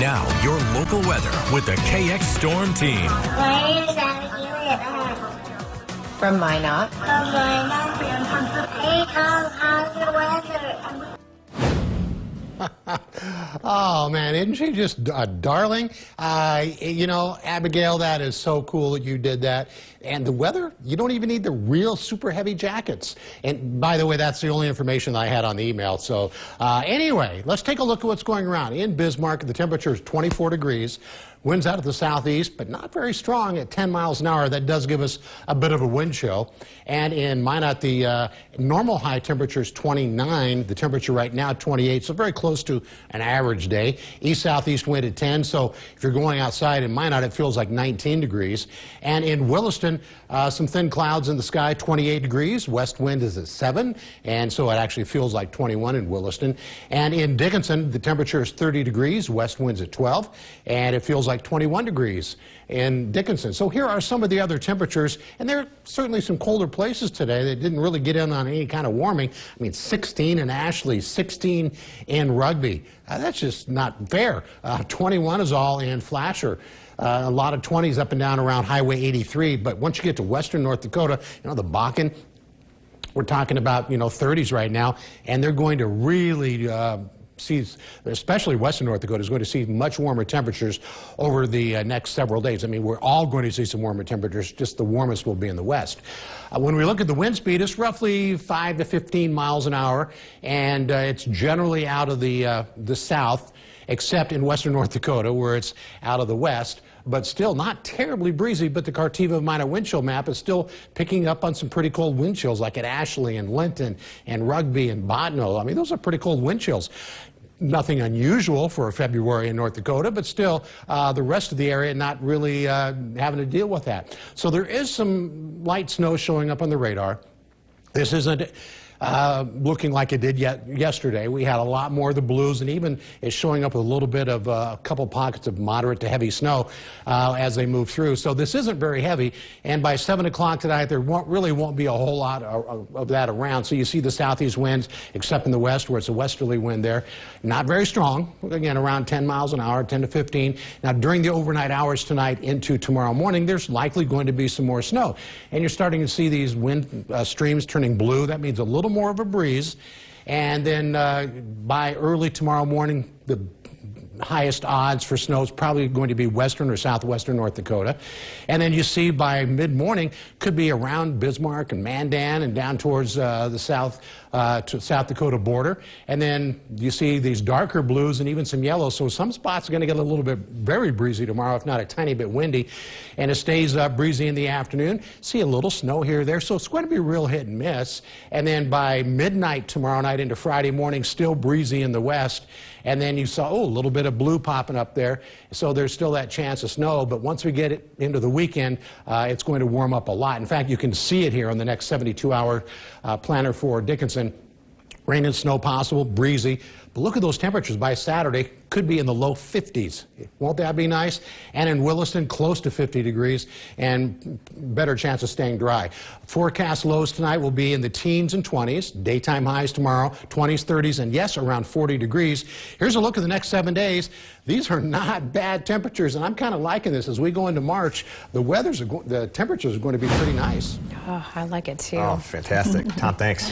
Now, your local weather with the KX Storm Team. My name is Abigail. From Minot. From Minot. Hey, Tom, how's the weather? Oh, man, isn't she just a darling? You know, Abigail, that is so cool that you did that. And the weather, you don't even need the real super heavy jackets. And by the way, that's the only information I had on the email. So anyway, let's take a look at what's going around. In Bismarck, the temperature is 24 degrees. Winds out of the southeast, but not very strong at 10 miles an hour. That does give us a bit of a wind chill. And in Minot, the normal high temperature is 29. The temperature right now, 28, so very close to an average day. East-southeast wind at 10, so if you're going outside in Minot, it feels like 19 degrees. And in Williston, some thin clouds in the sky, 28 degrees. West wind is at 7, and so it actually feels like 21 in Williston. And in Dickinson, the temperature is 30 degrees. West wind's at 12, and it feels like 21 degrees in Dickinson. So here are some of the other temperatures, and there are certainly some colder places today that didn't really get in on any kind of warming. I mean, 16 in Ashley, 16 in Rugby. That's just not fair. 21 is all in Flasher. A lot of 20s up and down around Highway 83, but once you get to western North Dakota, you know, the Bakken, we're talking about, you know, 30s right now, and they're going to really see, especially western North Dakota, is going to see much warmer temperatures over the next several days. I mean, we're all going to see some warmer temperatures, just the warmest will be in the west. When we look at the wind speed, it's roughly 5 to 15 miles an hour, and it's generally out of the south, except in western North Dakota, where it's out of the west, but still not terribly breezy. But the Cartiva Minor wind chill map is still picking up on some pretty cold wind chills, like at Ashley and Linton and Rugby and Bottineau. I mean, those are pretty cold wind chills. Nothing unusual for February in North Dakota, but still the rest of the area not really having to deal with that. So there is some light snow showing up on the radar. This isn't looking like it did yesterday. We had a lot more of the blues, and even is showing up with a little bit of a couple pockets of moderate to heavy snow as they move through. So this isn't very heavy, and by 7 o'clock tonight, there really won't be a whole lot of that around. So you see the southeast winds, except in the west, where it's a westerly wind there. Not very strong, again, around 10 miles an hour, 10 to 15. Now, during the overnight hours tonight into tomorrow morning, there's likely going to be some more snow. And you're starting to see these wind streams turning blue. That means a little more of a breeze, and then by early tomorrow morning, the highest odds for snow is probably going to be western or southwestern North Dakota. And then you see by mid-morning, could be around Bismarck and Mandan and down towards the South Dakota border. And then you see these darker blues and even some yellows. So some spots are going to get a little bit very breezy tomorrow, if not a tiny bit windy. And it stays breezy in the afternoon. See a little snow here or there. So it's going to be real hit and miss. And then by midnight tomorrow night into Friday morning, still breezy in the west. And then you saw, a little bit of blue popping up there. So there's still that chance of snow. But once we get it into the weekend, it's going to warm up a lot. In fact, you can see it here on the next 72-hour planner for Dickinson. Rain and snow possible, breezy. But look at those temperatures by Saturday. Could be in the low 50s. Won't that be nice? And in Williston, close to 50 degrees and better chance of staying dry. Forecast lows tonight will be in the teens and 20s. Daytime highs tomorrow, 20s, 30s, and yes, around 40 degrees. Here's a look at the next 7 days. These are not bad temperatures, and I'm kind of liking this. As we go into March, the temperatures are going to be pretty nice. Oh, I like it too. Oh, fantastic. Tom, thanks.